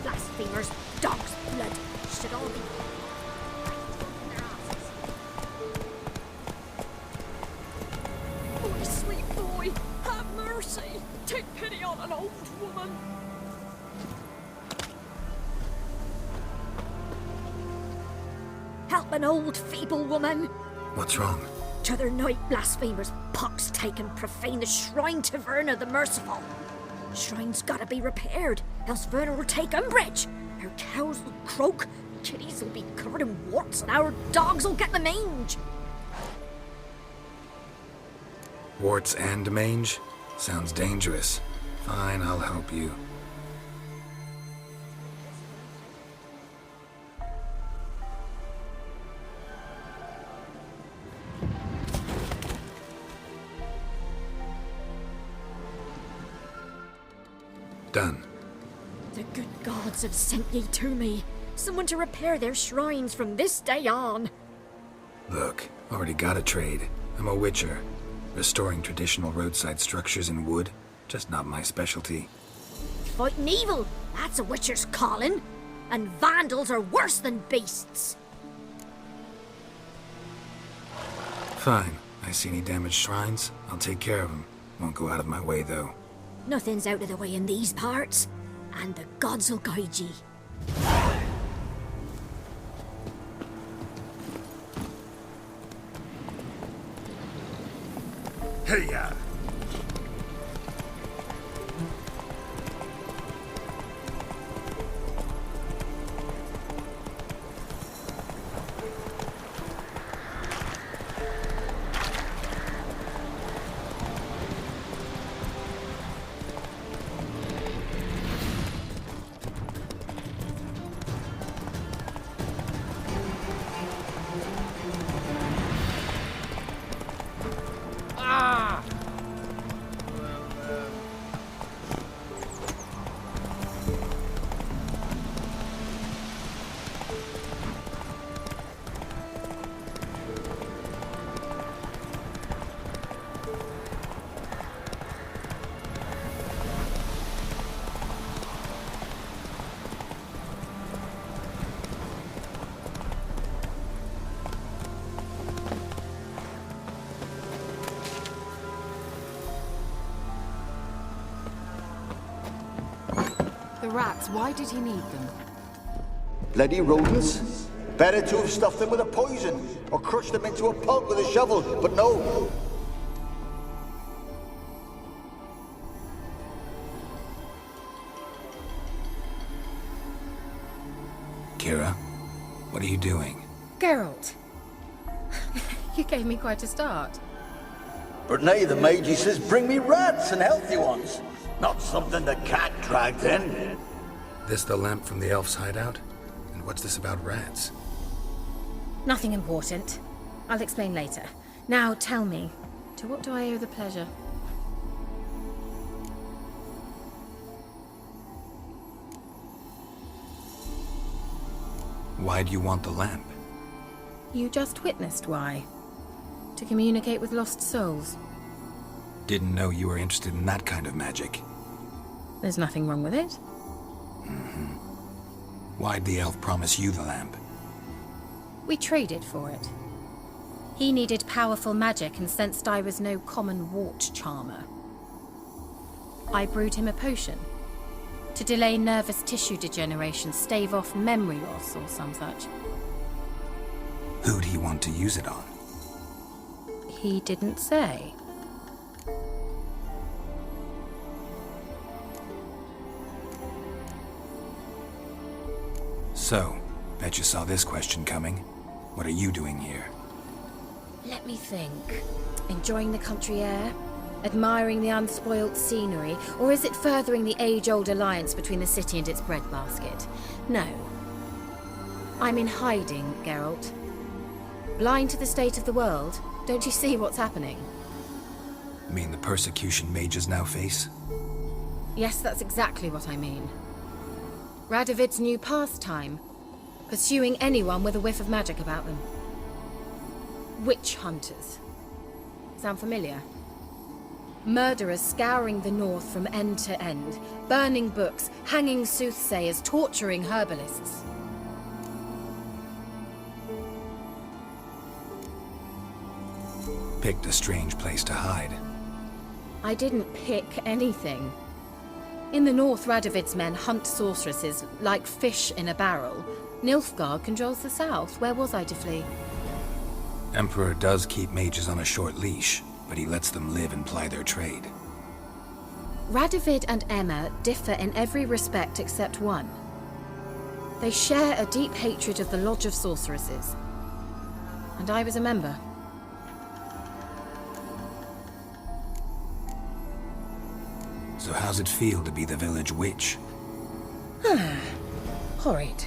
Blasphemers, dog's blood, should all be... Boy, sweet boy, have mercy. Take pity on an old woman. Help an old, feeble woman. What's wrong? T'other night blasphemers, pox taken, profane the shrine to Verna the Merciful. Shrine's gotta be repaired, else Verna will take umbrage. Our cows will croak, kitties will be covered in warts, and our dogs will get the mange. Warts and mange? Sounds dangerous. Fine, I'll help you. Done. The good gods have sent ye to me. Someone to repair their shrines from this day on. Look, already got a trade. I'm a witcher. Restoring traditional roadside structures in wood, just not my specialty. Fighting evil, that's a witcher's calling. And vandals are worse than beasts. Fine. I see any damaged shrines, I'll take care of them. Won't go out of my way, though. Nothing's out of the way in these parts, and the gods will guide ye. Hey-ya! The rats, why did he need them? Bloody rodents. Better to have stuffed them with a poison, or crushed them into a pulp with a shovel, but no. Kira, what are you doing? Geralt. You gave me quite a start. But now the mage says bring me rats and healthy ones. Not something the cat dragged in. This the lamp from the elf's hideout? And what's this about rats? Nothing important. I'll explain later. Now tell me, to what do I owe the pleasure? Why do you want the lamp? You just witnessed why. To communicate with lost souls. Didn't know you were interested in that kind of magic. There's nothing wrong with it. Why'd the elf promise you the lamp? We traded for it. He needed powerful magic and sensed I was no common wart charmer. I brewed him a potion. To delay nervous tissue degeneration, stave off memory loss or some such. Who'd he want to use it on? He didn't say. So, bet you saw this question coming. What are you doing here? Let me think. Enjoying the country air? Admiring the unspoilt scenery? Or is it furthering the age-old alliance between the city and its breadbasket? No. I'm in hiding, Geralt. Blind to the state of the world? Don't you see what's happening? You mean the persecution mages now face? Yes, that's exactly what I mean. Radovid's new pastime. Pursuing anyone with a whiff of magic about them. Witch hunters. Sound familiar? Murderers scouring the north from end to end, burning books, hanging soothsayers, torturing herbalists. Picked a strange place to hide. I didn't pick anything. In the north, Radovid's men hunt sorceresses like fish in a barrel. Nilfgaard controls the south. Where was I to flee? Emperor does keep mages on a short leash, but he lets them live and ply their trade. Radovid and Emma differ in every respect except one. They share a deep hatred of the Lodge of Sorceresses. And I was a member. So how's it feel to be the village witch? Horrid.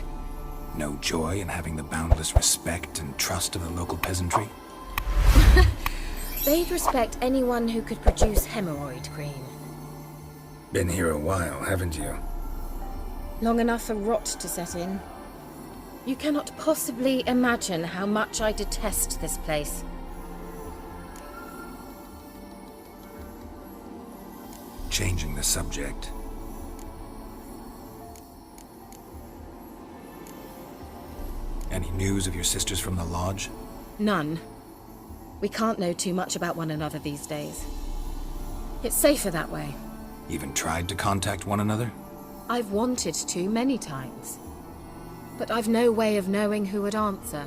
No joy in having the boundless respect and trust of the local peasantry? They'd respect anyone who could produce hemorrhoid cream. Been here a while, haven't you? Long enough for rot to set in. You cannot possibly imagine how much I detest this place. Changing the subject. Any news of your sisters from the lodge? None. We can't know too much about one another these days. It's safer that way. Even tried to contact one another? I've wanted to many times. But I've no way of knowing who would answer,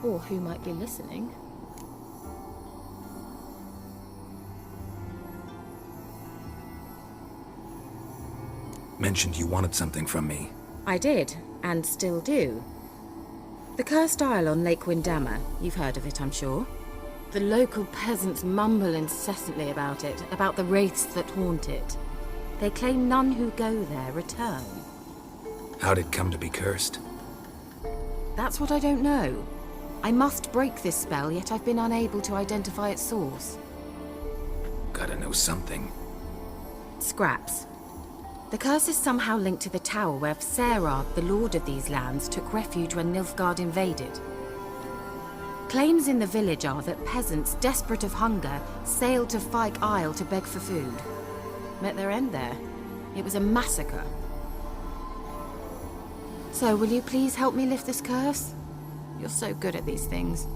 or who might be listening. Mentioned you wanted something from me. I did, and still do. The cursed isle on Lake Windammer, you've heard of it, I'm sure. The local peasants mumble incessantly about it, about the wraiths that haunt it. They claim none who go there return. How'd it come to be cursed? That's what I don't know. I must break this spell, yet I've been unable to identify its source. Gotta know something. Scraps. The curse is somehow linked to the tower where Serard, the lord of these lands, took refuge when Nilfgaard invaded. Claims in the village are that peasants, desperate of hunger, sailed to Fyke Isle to beg for food. Met their end there. It was a massacre. So, will you please help me lift this curse? You're so good at these things.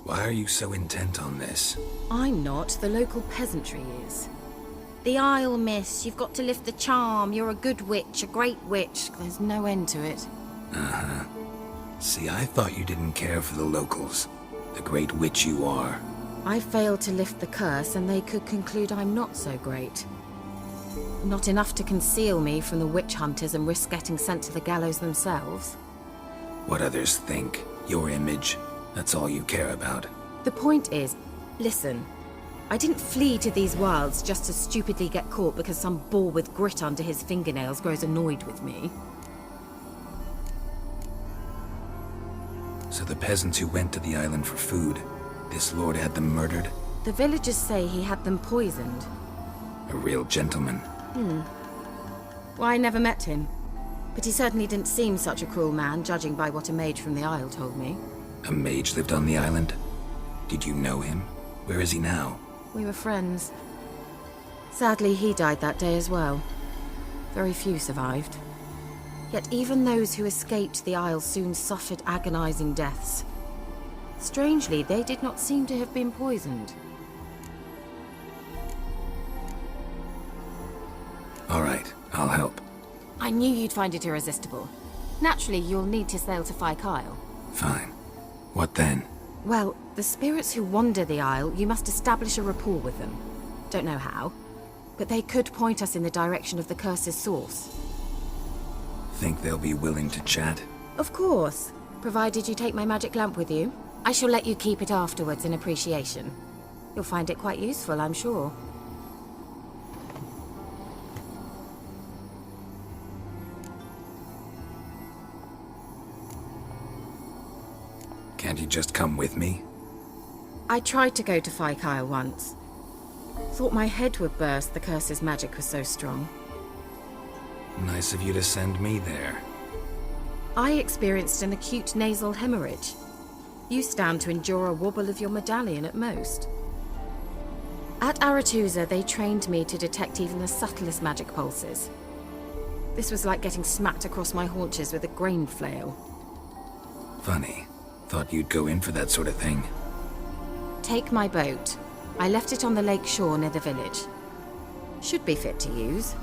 Why are you so intent on this? I'm not, the local peasantry is. The Isle, miss, you've got to lift the charm. You're a good witch, a great witch. There's no end to it. Uh-huh. See, I thought you didn't care for the locals. The great witch you are. I failed to lift the curse, and they could conclude I'm not so great. Not enough to conceal me from the witch hunters and risk getting sent to the gallows themselves. What others think, your image, that's all you care about. The point is, listen, I didn't flee to these wilds just to stupidly get caught because some boar with grit under his fingernails grows annoyed with me. So the peasants who went to the island for food, this lord had them murdered? The villagers say he had them poisoned. A real gentleman. Well, I never met him. But he certainly didn't seem such a cruel man, judging by what a mage from the Isle told me. A mage lived on the island? Did you know him? Where is he now? We were friends. Sadly, he died that day as well. Very few survived. Yet even those who escaped the Isle soon suffered agonizing deaths. Strangely, they did not seem to have been poisoned. All right, I'll help. I knew you'd find it irresistible. Naturally, you'll need to sail to Kyle. Fine. What then? Well, the spirits who wander the Isle, you must establish a rapport with them. Don't know how, but they could point us in the direction of the curse's source. Think they'll be willing to chat? Of course, provided you take my magic lamp with you. I shall let you keep it afterwards in appreciation. You'll find it quite useful, I'm sure. Can't you just come with me? I tried to go to Kyle once. Thought my head would burst, the curse's magic was so strong. Nice of you to send me there. I experienced an acute nasal hemorrhage. You stand to endure a wobble of your medallion at most. At Aretusa, they trained me to detect even the subtlest magic pulses. This was like getting smacked across my haunches with a grain flail. Funny. Thought you'd go in for that sort of thing. Take my boat. I left it on the lake shore near the village. Should be fit to use.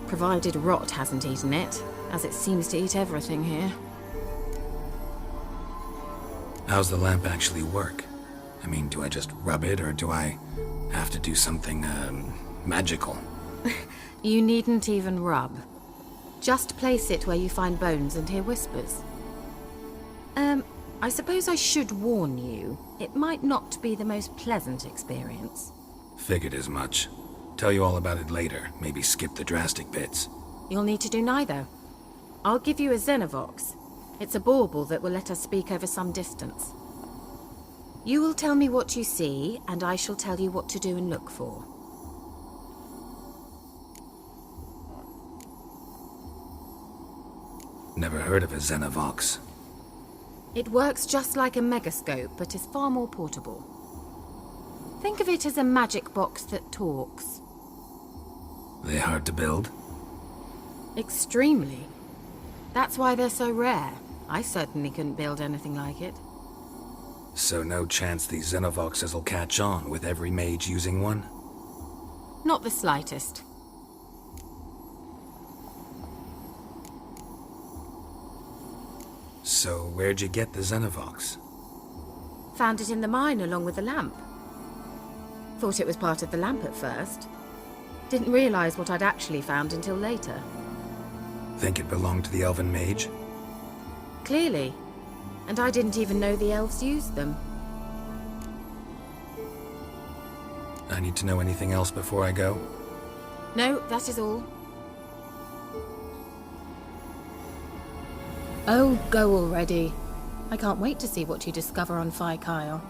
Provided rot hasn't eaten it, as it seems to eat everything here. How's the lamp actually work? I mean, do I just rub it, or do I have to do something, magical? You needn't even rub. Just place it where you find bones and hear whispers. I suppose I should warn you, it might not be the most pleasant experience. Figured as much. Tell you all about it later, maybe skip the drastic bits. You'll need to do neither. I'll give you a Xenovox. It's a bauble that will let us speak over some distance. You will tell me what you see, and I shall tell you what to do and look for. Never heard of a Xenovox. It works just like a megascope, but is far more portable. Think of it as a magic box that talks. They hard to build? Extremely. That's why they're so rare. I certainly couldn't build anything like it. So no chance these Xenovoxes will catch on with every mage using one? Not the slightest. So where'd you get the Xenovox? Found it in the mine along with the lamp. Thought it was part of the lamp at first. Didn't realize what I'd actually found until later. Think it belonged to the elven mage? Clearly. And I didn't even know the elves used them. I need to know anything else before I go? No, that is all. Oh, go already. I can't wait to see what you discover on Kyle.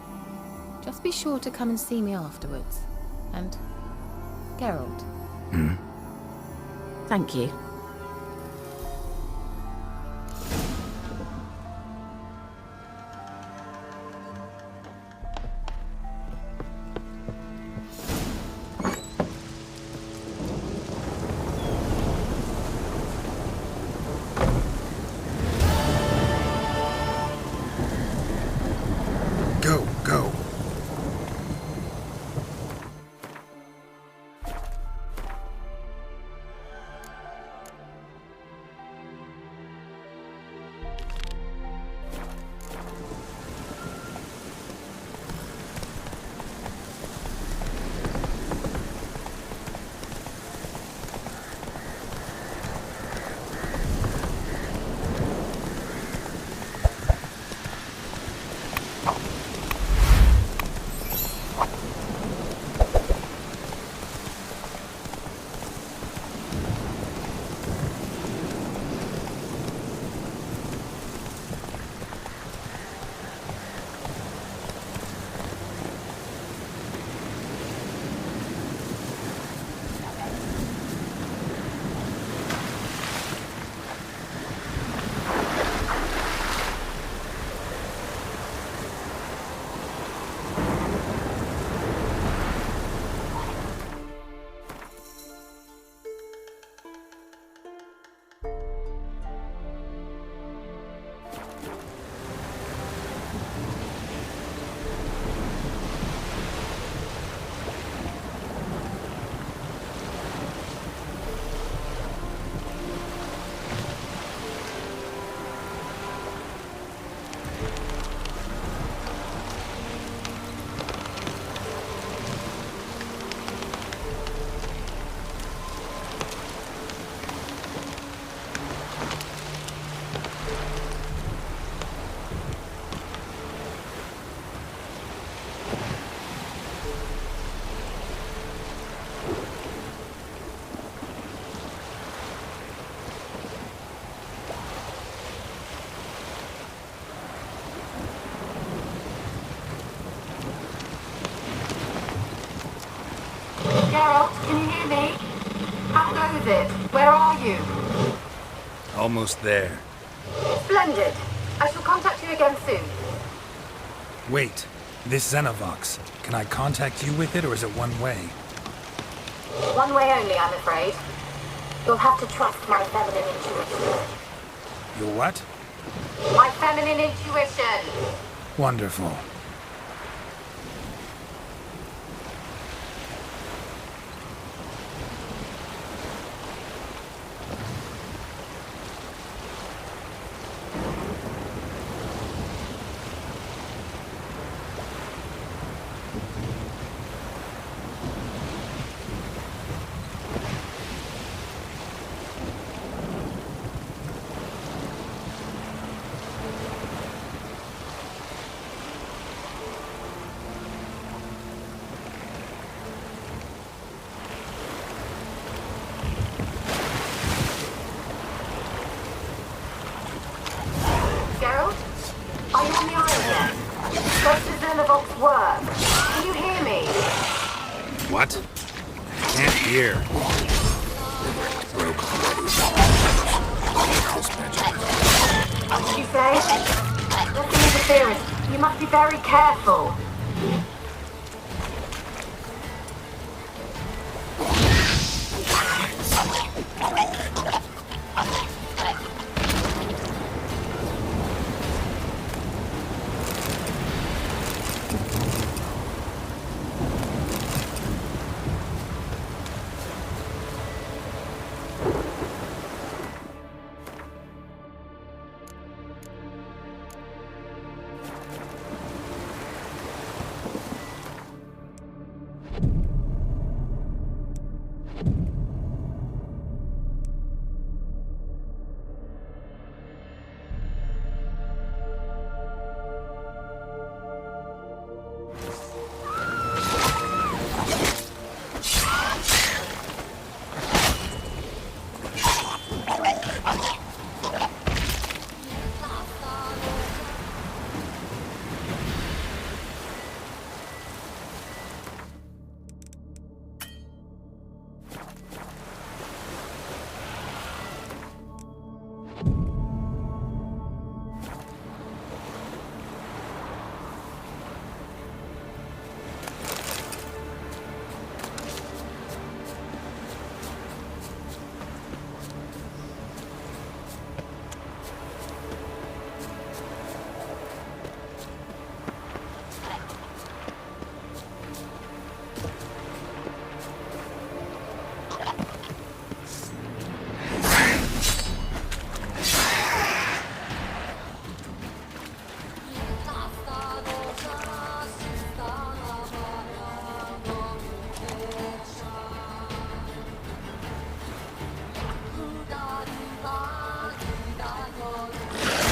Just be sure to come and see me afterwards. And Geralt. Thank you. Go. Geralt, can you hear me? How goes it? Where are you? Almost there. Splendid. I shall contact you again soon. Wait, this Xenovox. Can I contact you with it, or is it one way? One way only, I'm afraid. You'll have to trust my feminine intuition. Your what? My feminine intuition! Wonderful. Geralt? Are you on the island yet? Does the Xenovox work? Can you hear me? What? I can't hear. Broke already. Dispatcher. What did you say? That's an interference. You must be very careful.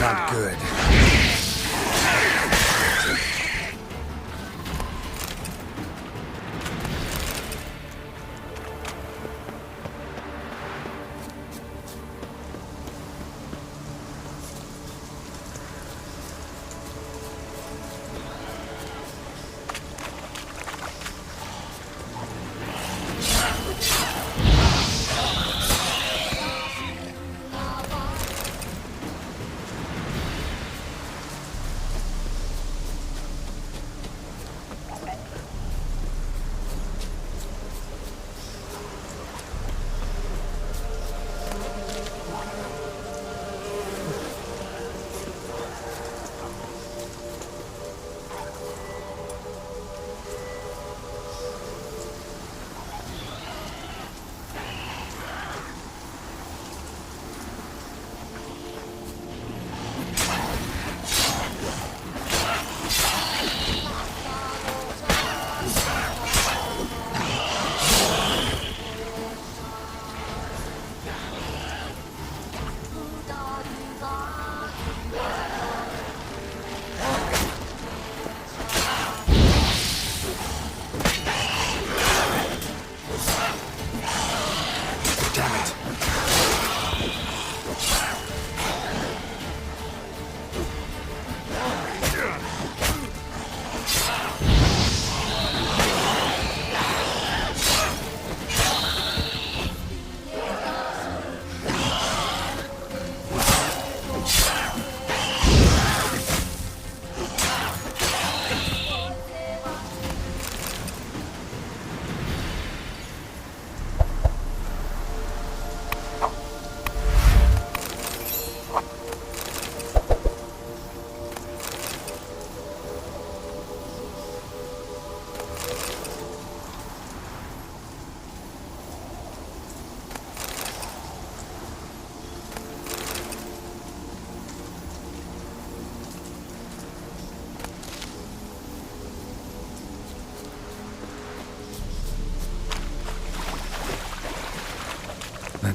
Not good.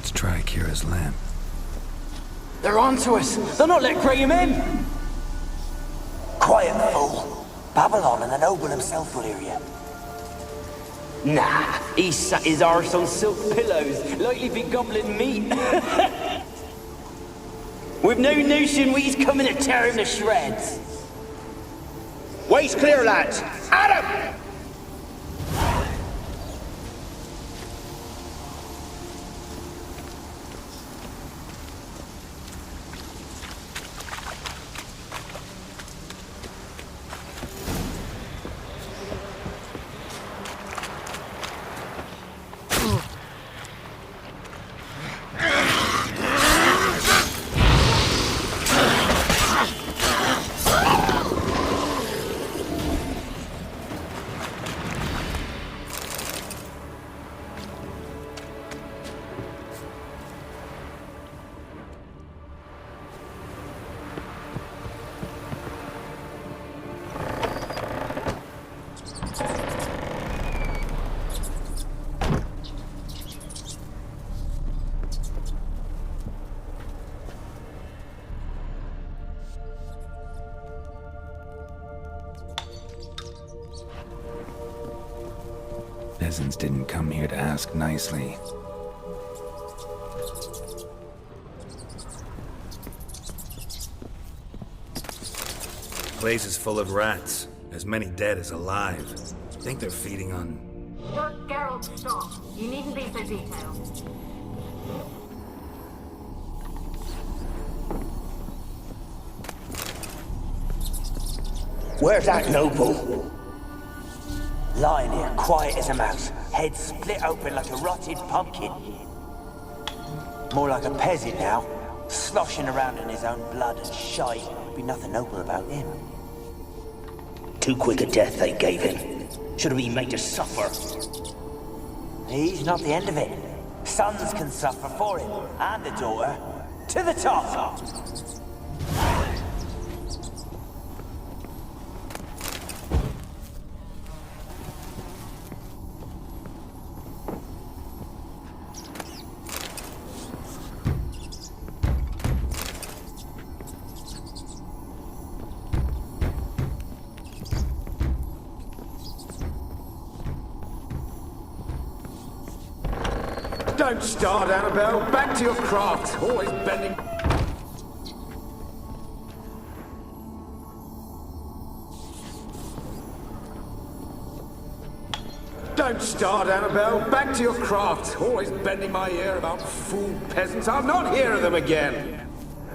Let's try Kira's lamp. They're onto us! They'll not let Graham in! Quiet, fool. Babylon and the noble himself will hear you. Nah, he sat his arse on silk pillows, likely be gobbling meat. We've no notion he's coming to tear him to shreds. Way's clear, lads! At him! Peasants didn't come here to ask nicely. Place is full of rats, as many dead as alive. Think they're feeding on... Look, Geralt, stop. You needn't be so detailed. Where's that noble? Lying here, quiet as a mouse, head split open like a rotted pumpkin. More like a peasant now, sloshing around in his own blood and shite. Be nothing noble about him. Too quick a death they gave him. Should have been made to suffer. He's not the end of it. Sons can suffer for him, and the daughter. To the top! Don't start, Annabelle. Back to your craft. Always bending... Don't start, Annabelle. Back to your craft. Always bending my ear about fool peasants. I'll not hear of them again.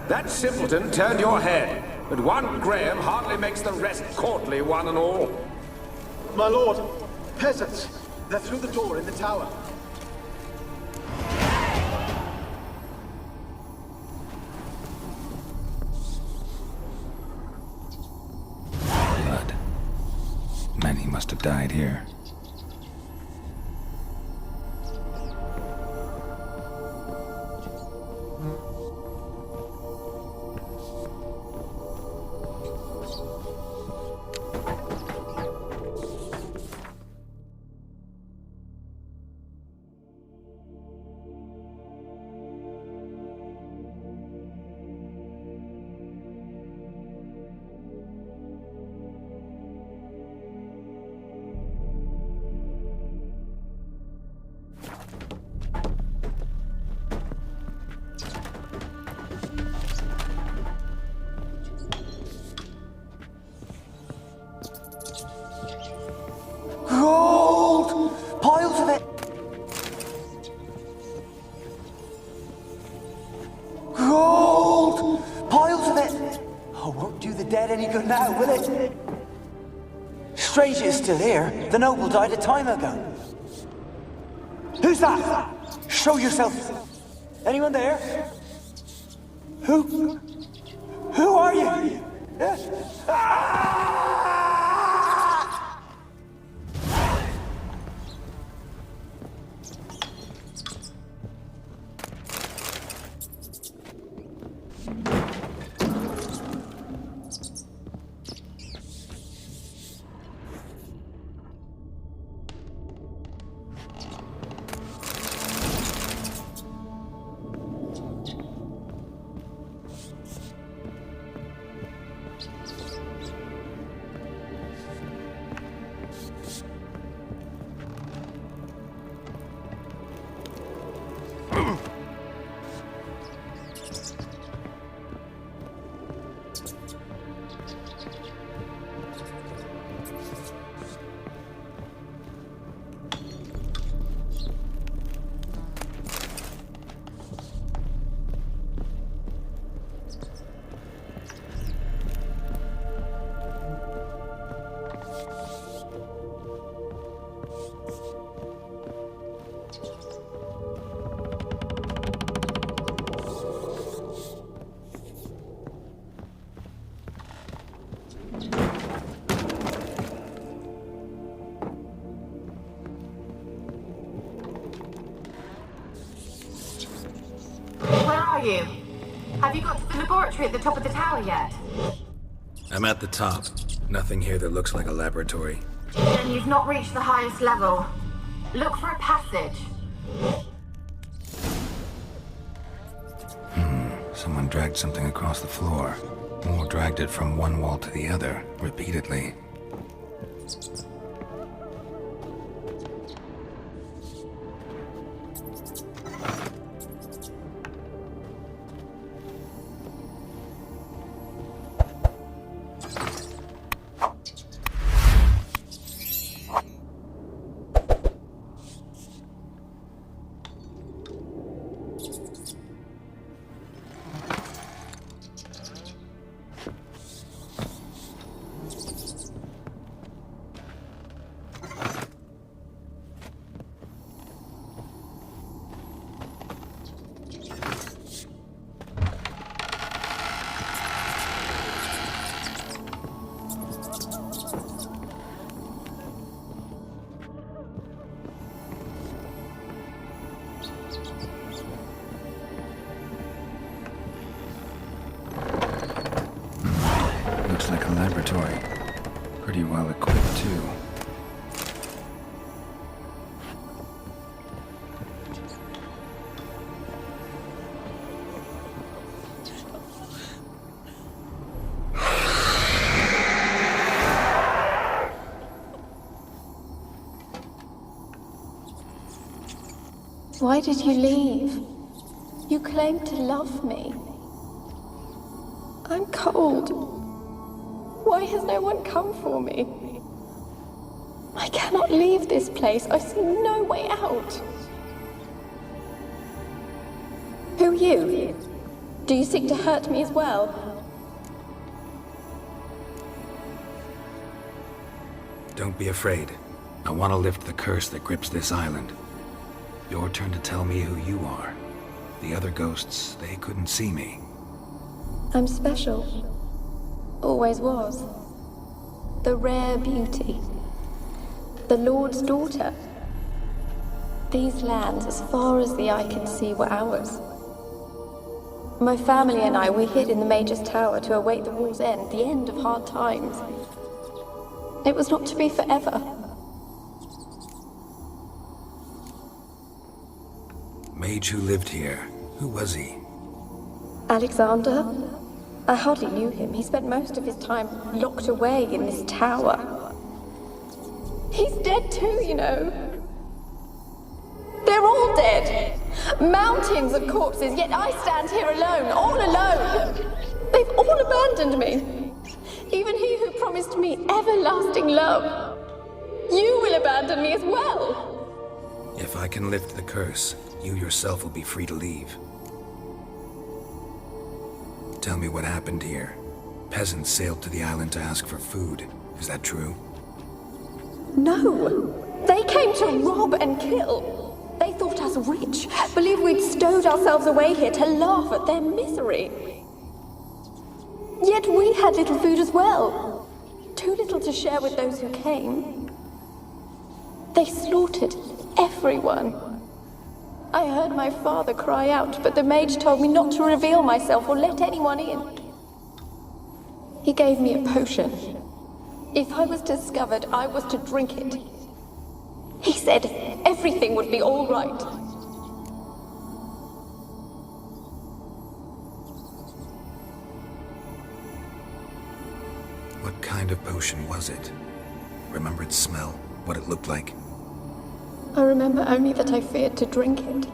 That simpleton turned your head, but one Graham hardly makes the rest courtly, one and all. My lord, peasants. They're through the door in the tower. Blood. Many must have died here. Gold! Piles of it! Gold! Piles of it! Oh, won't do the dead any good now, will it? Strange it's still here. The noble died a time ago. Who's that? Show yourself. Anyone there? Who are you? You? Have you got to the laboratory at the top of the tower yet? I'm at the top. Nothing here that looks like a laboratory. Then you've not reached the highest level. Look for a passage. Someone dragged something across the floor. Or dragged it from one wall to the other, repeatedly. Like a laboratory. Pretty well equipped, too. Why did you leave? You claimed to love me. I'm cold. Why has no one come for me? I cannot leave this place. I see no way out. Who are you? Do you seek to hurt me as well? Don't be afraid. I want to lift the curse that grips this island. Your turn to tell me who you are. The other ghosts, they couldn't see me. I'm special. Always was. The rare beauty. The Lord's daughter. These lands, as far as the eye can see, were ours. My family and I, we hid in the Major's tower to await the war's end, the end of hard times. It was not to be forever. Mage who lived here. Who was he? Alexander? I hardly knew him. He spent most of his time locked away in this tower. He's dead too, you know. They're all dead. Mountains of corpses, yet I stand here alone, all alone. They've all abandoned me. Even he who promised me everlasting love. You will abandon me as well. If I can lift the curse, you yourself will be free to leave. Tell me what happened here. Peasants sailed to the island to ask for food. Is that true? No. They came to rob and kill. They thought us rich, believed we'd stowed ourselves away here to laugh at their misery. Yet we had little food as well. Too little to share with those who came. They slaughtered everyone. I heard my father cry out, but the mage told me not to reveal myself or let anyone in. He gave me a potion. If I was discovered, I was to drink it. He said everything would be all right. What kind of potion was it? Remember its smell? What it looked like? I remember only that I feared to drink it.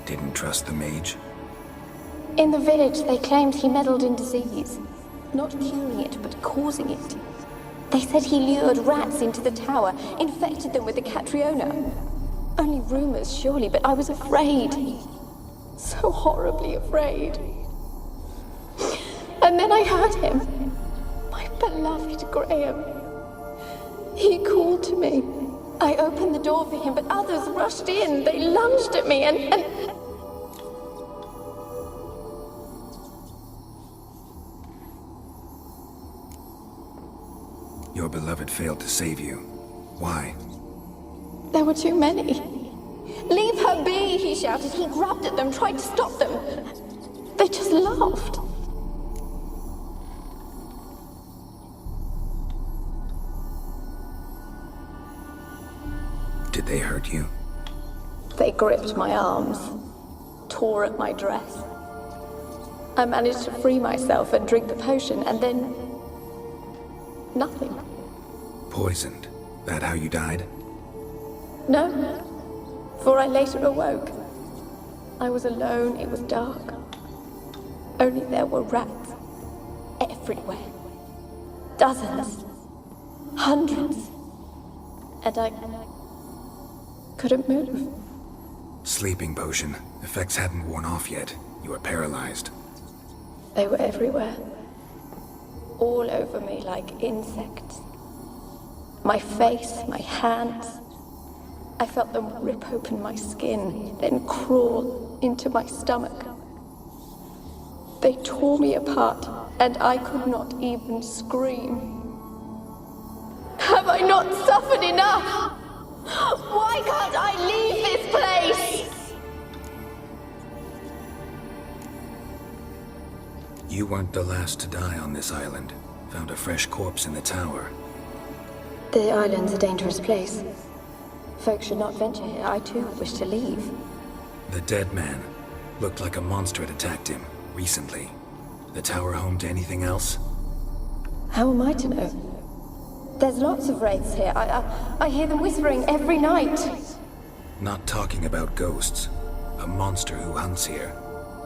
Didn't trust the mage? In the village, they claimed he meddled in disease. not curing it, but causing it. They said he lured rats into the tower, infected them with the Catriona. Only rumors, surely, but I was afraid. So horribly afraid. And then I heard him. My beloved Graham. He called to me. I opened the door for him, but others rushed in. They lunged at me and... Your beloved failed to save you. Why? There were too many. Leave her be, he shouted. He grabbed at them, tried to stop them. They just laughed. Did they hurt you? They gripped my arms, tore at my dress. I managed to free myself and drink the potion, and then... nothing. Poisoned? That how you died? No, for I later awoke. I was alone, it was dark. Only there were rats everywhere. Dozens. Hundreds. And I couldn't move. Sleeping potion. Effects hadn't worn off yet. You were paralyzed. They were everywhere. All over me like insects. My face, my hands. I felt them rip open my skin, then crawl into my stomach. They tore me apart, and I could not even scream. Have I not suffered enough? Why can't I leave this place? You weren't the last to die on this island. Found a fresh corpse in the tower. The island's a dangerous place. Folks should not venture here. I too wish to leave. The dead man. Looked like a monster had attacked him, recently. The tower home to anything else? How am I to know? There's lots of wraiths here. I hear them whispering every night. Not talking about ghosts. A monster who hunts here.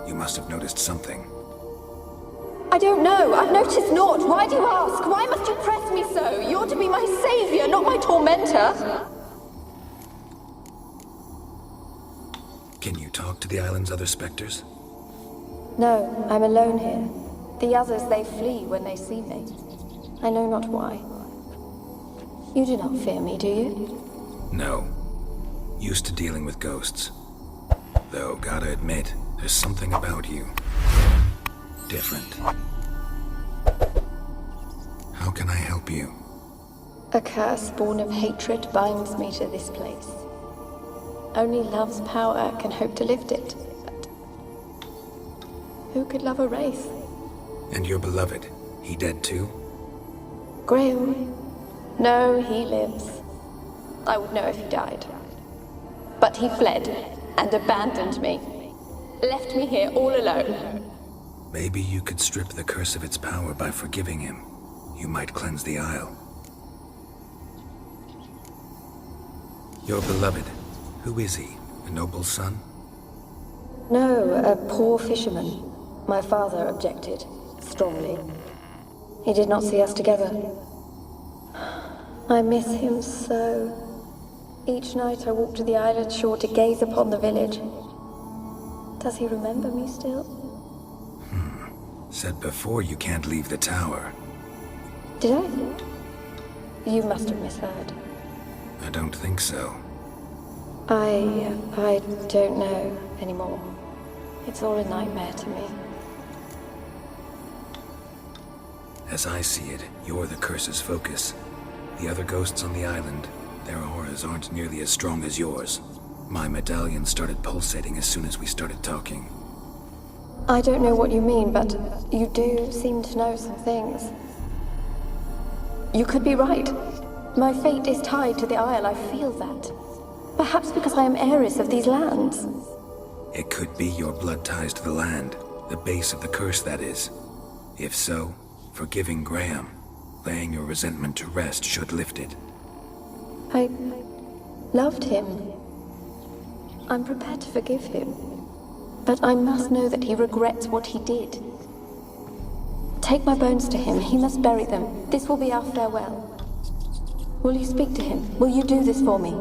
You must have noticed something. I don't know. I've noticed naught. Why do you ask? Why must you press me so? You're to be my savior, not my tormentor. Can you talk to the island's other specters? No, I'm alone here. The others, they flee when they see me. I know not why. You do not fear me, do you? No. Used to dealing with ghosts. Though, gotta admit, there's something about you. Different. How can I help you? A curse born of hatred binds me to this place. Only love's power can hope to lift it. But who could love a wraith? And your beloved, he dead too? Graham? No, he lives. I would know if he died. But he fled and abandoned me. Left me here all alone. Maybe you could strip the curse of its power by forgiving him. You might cleanse the Isle. Your beloved, who is he? A noble son? No, a poor fisherman. My father objected, strongly. He did not see us together. I miss him so. Each night I walk to the island shore to gaze upon the village. Does he remember me still? Said before you can't leave the tower. Did I? You must have misheard. I don't think so. I don't know anymore. It's all a nightmare to me. As I see it, you're the curse's focus. The other ghosts on the island, their auras aren't nearly as strong as yours. My medallion started pulsating as soon as we started talking. I don't know what you mean, but you do seem to know some things. You could be right. My fate is tied to the Isle, I feel that. Perhaps because I am heiress of these lands. It could be your blood ties to the land, the base of the curse, that is. If so, forgiving Graham, laying your resentment to rest should lift it. I loved him. I'm prepared to forgive him. But I must know that he regrets what he did. Take my bones to him. He must bury them. This will be our farewell. Will you speak to him? Will you do this for me?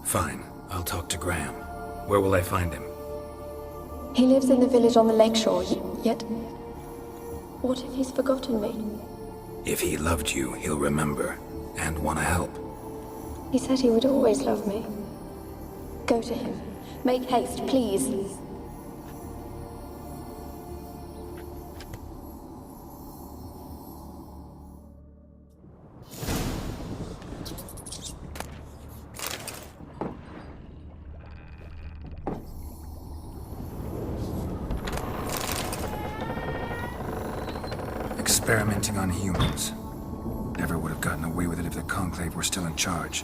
Fine. I'll talk to Graham. Where will I find him? He lives in the village on the lakeshore, yet... What if he's forgotten me? If he loved you, he'll remember, and want to help. He said he would always love me. Go to him. Make haste, please. Experimenting on humans. Never would have gotten away with it if the Conclave were still in charge.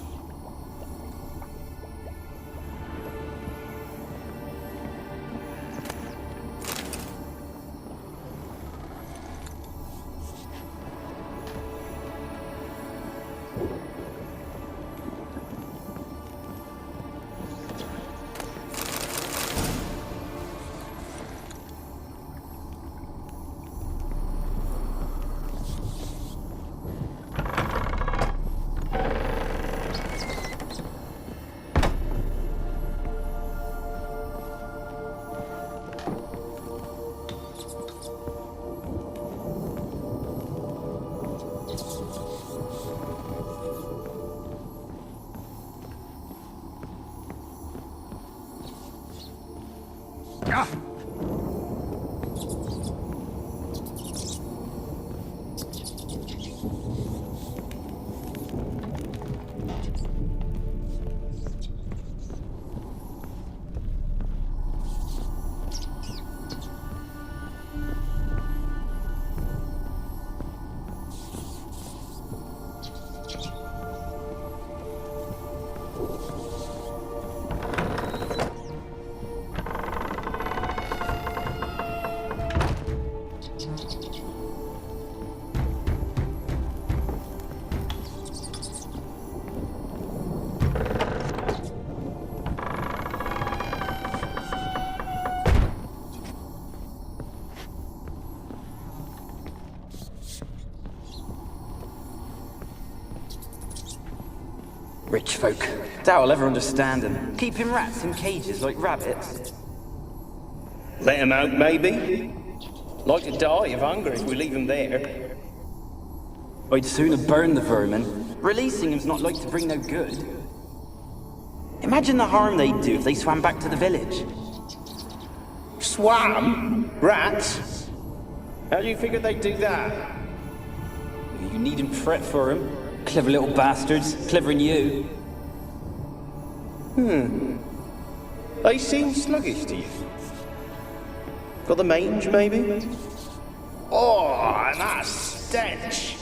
Rich folk. Doubt I'll ever understand them. Keeping rats in cages like rabbits. Let them out, maybe? Like to die of hunger if we leave them there. I'd sooner burn the vermin. Releasing them's not like to bring no good. Imagine the harm they'd do if they swam back to the village. Swam? Rats? How do you figure they'd do that? You needn't fret for them. Clever little bastards. Clever than you. They seem sluggish to you. Got the mange, maybe? Oh, and that stench!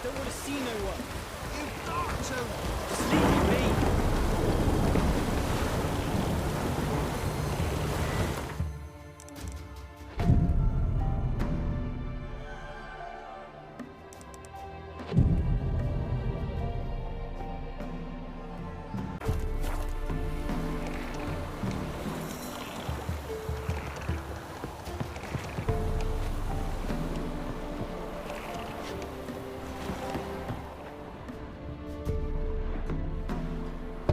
don't want to see no one. You've got to! Just leave me be.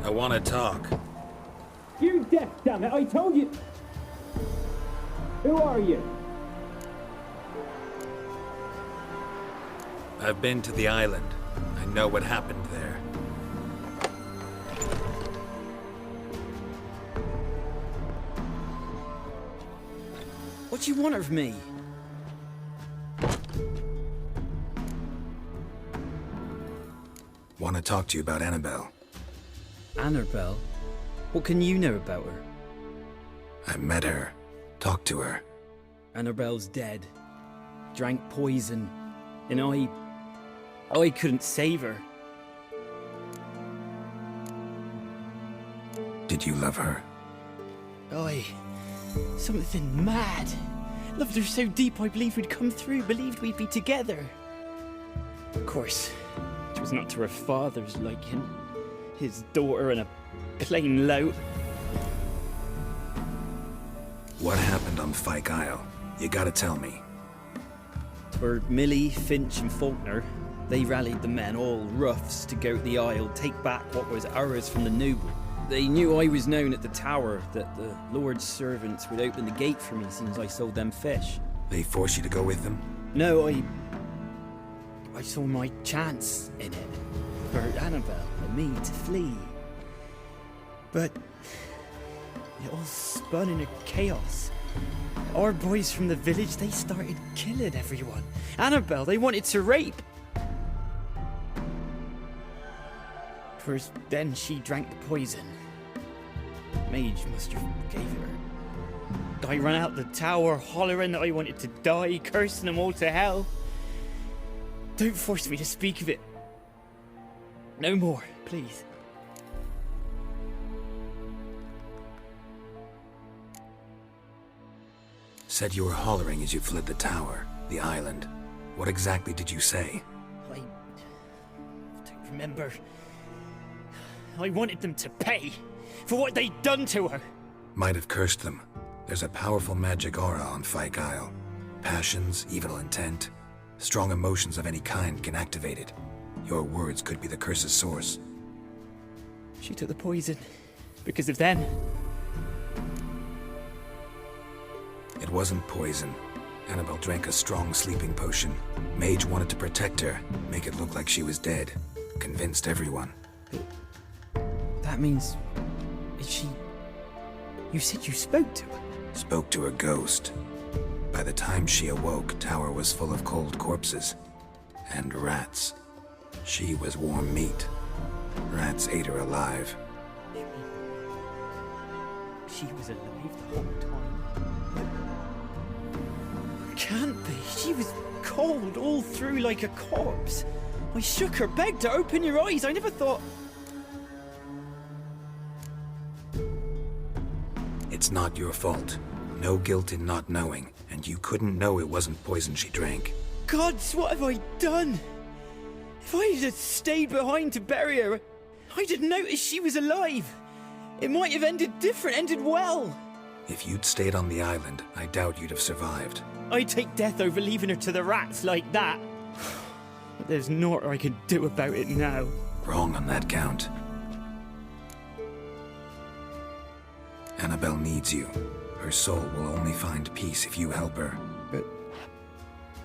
I want to talk. You're deaf, damn it! I told you. Who are you? I've been to the island. I know what happened there. What do you want of me? Want to talk to you about Annabelle. Annabelle? What can you know about her? I met her. Talked to her. Annabelle's dead. Drank poison. And I couldn't save her. Did you love her? Something mad. Loved her so deep I believed we'd come through, believed we'd be together. Of course, it was not to her father's liking. His daughter and a plain lout. What happened on Fyke Isle? You gotta tell me. For Millie, Finch and Faulkner, they rallied the men, all roughs, to go to the Isle, take back what was ours from the noble. They knew I was known at the tower, that the Lord's servants would open the gate for me since I sold them fish. They forced you to go with them? No, I saw my chance in it. For Annabelle and me to flee. But it all spun into chaos. Our boys from the village, they started killing everyone. Annabelle, they wanted to rape. First, then she drank the poison. Mage must have gave it her. I ran out the tower, hollering that I wanted to die, cursing them all to hell. Don't force me to speak of it. No more, please. Said you were hollering as you fled the tower, the island. What exactly did you say? I don't remember. I wanted them to pay for what they'd done to her. Might have cursed them. There's a powerful magic aura on Fyke Isle. Passions, evil intent, strong emotions of any kind can activate it. Your words could be the curse's source. She took the poison because of them. It wasn't poison. Annabelle drank a strong sleeping potion. Mage wanted to protect her, make it look like she was dead. Convinced everyone. That means... is she... You said you spoke to her? Spoke to a ghost. By the time she awoke, tower was full of cold corpses. And rats. She was warm meat. Rats ate her alive. She was alive the whole time. Can't be. She was cold all through like a corpse. I shook her, begged her, open your eyes. I never thought... It's not your fault. No guilt in not knowing, and you couldn't know it wasn't poison she drank. Gods, what have I done? If I had stayed behind to bury her, I didn't notice she was alive. It might have ended different, ended well. If you'd stayed on the island, I doubt you'd have survived. I'd take death over leaving her to the rats like that. But there's naught I can do about it now. Wrong on that count. Annabelle needs you. Her soul will only find peace if you help her. But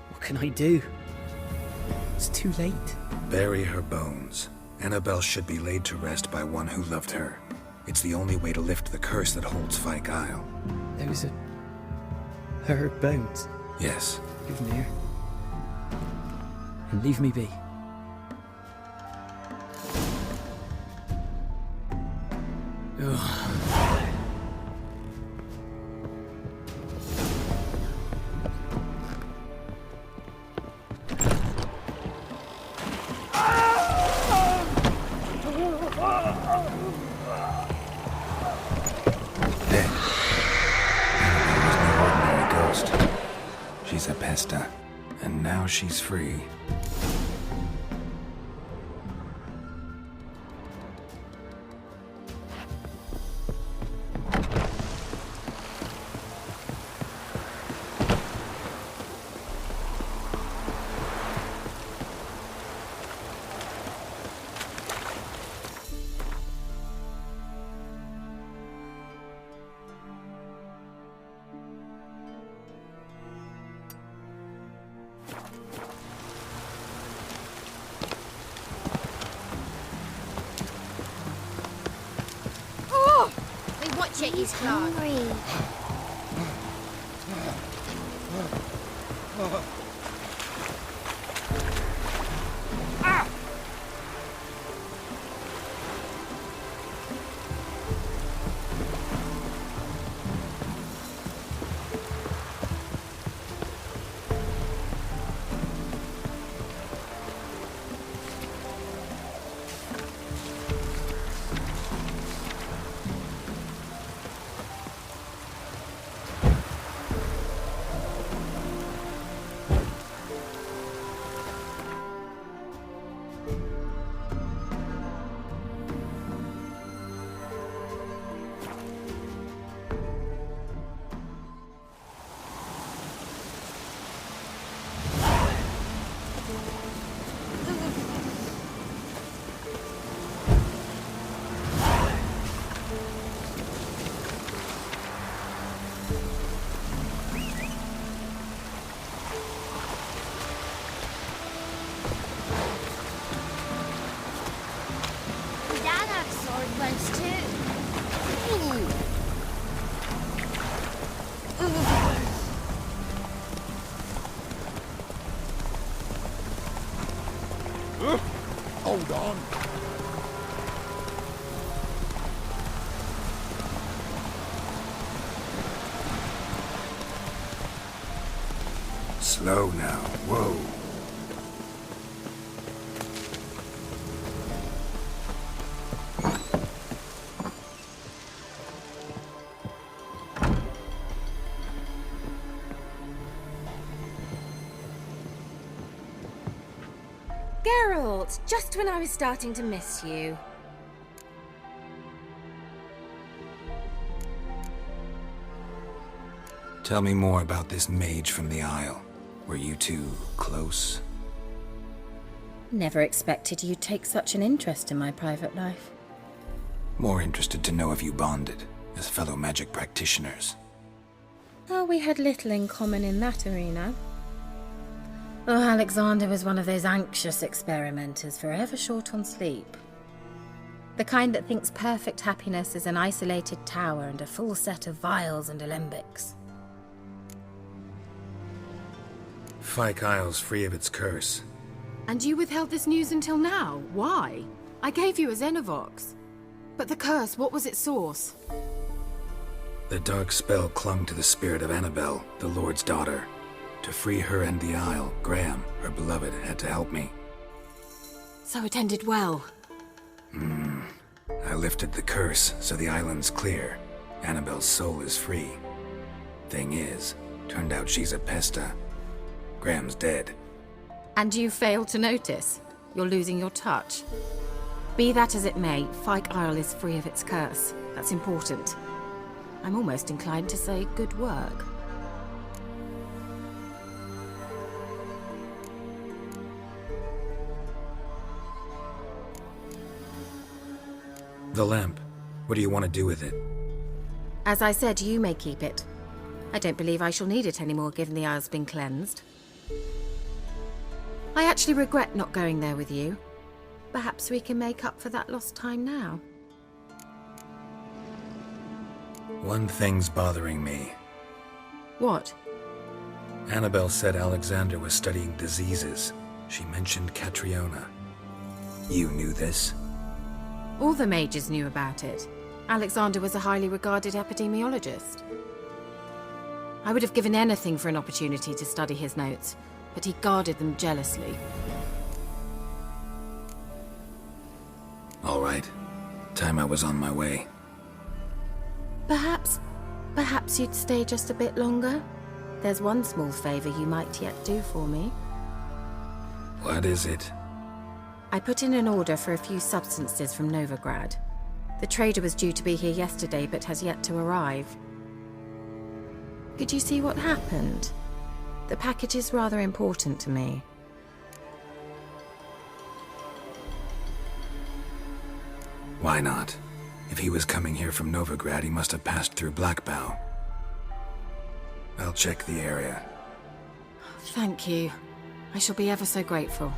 what can I do? It's too late. Bury her bones. Annabelle should be laid to rest by one who loved her. It's the only way to lift the curse that holds Fyke Isle. Those are... her bones? Yes. Give them here. And leave me be. Ugh. Dead. Annabelle was no ordinary ghost. She's a pesta, and now she's free. Watch it, he's hungry. Hold on. Slow now. Whoa. Geralt, just when I was starting to miss you. Tell me more about this mage from the Isle. Were you two close? Never expected you'd take such an interest in my private life. More interested to know if you bonded, as fellow magic practitioners. Oh, we had little in common in that arena. Oh, Alexander was one of those anxious experimenters, forever short on sleep. The kind that thinks perfect happiness is an isolated tower and a full set of vials and alembics. Fyke Isle's free of its curse. And you withheld this news until now? Why? I gave you a Xenovox. But the curse, what was its source? The dark spell clung to the spirit of Annabelle, the Lord's daughter. To free her and the Isle, Graham, her beloved, had to help me. So it ended well. I lifted the curse, so the island's clear. Annabelle's soul is free. Thing is, turned out she's a pesta. Graham's dead. And you failed to notice? You're losing your touch. Be that as it may, Fyke Isle is free of its curse. That's important. I'm almost inclined to say good work. The lamp. What do you want to do with it? As I said, you may keep it. I don't believe I shall need it anymore, given the Isle's been cleansed. I actually regret not going there with you. Perhaps we can make up for that lost time now. One thing's bothering me. What? Annabelle said Alexander was studying diseases. She mentioned Catriona. You knew this? All the mages knew about it. Alexander was a highly regarded epidemiologist. I would have given anything for an opportunity to study his notes, but he guarded them jealously. All right. Time I was on my way. Perhaps you'd stay just a bit longer? There's one small favor you might yet do for me. What is it? I put in an order for a few substances from Novigrad. The trader was due to be here yesterday, but has yet to arrive. Could you see what happened? The package is rather important to me. Why not? If he was coming here from Novigrad, he must have passed through Blackbow. I'll check the area. Thank you. I shall be ever so grateful.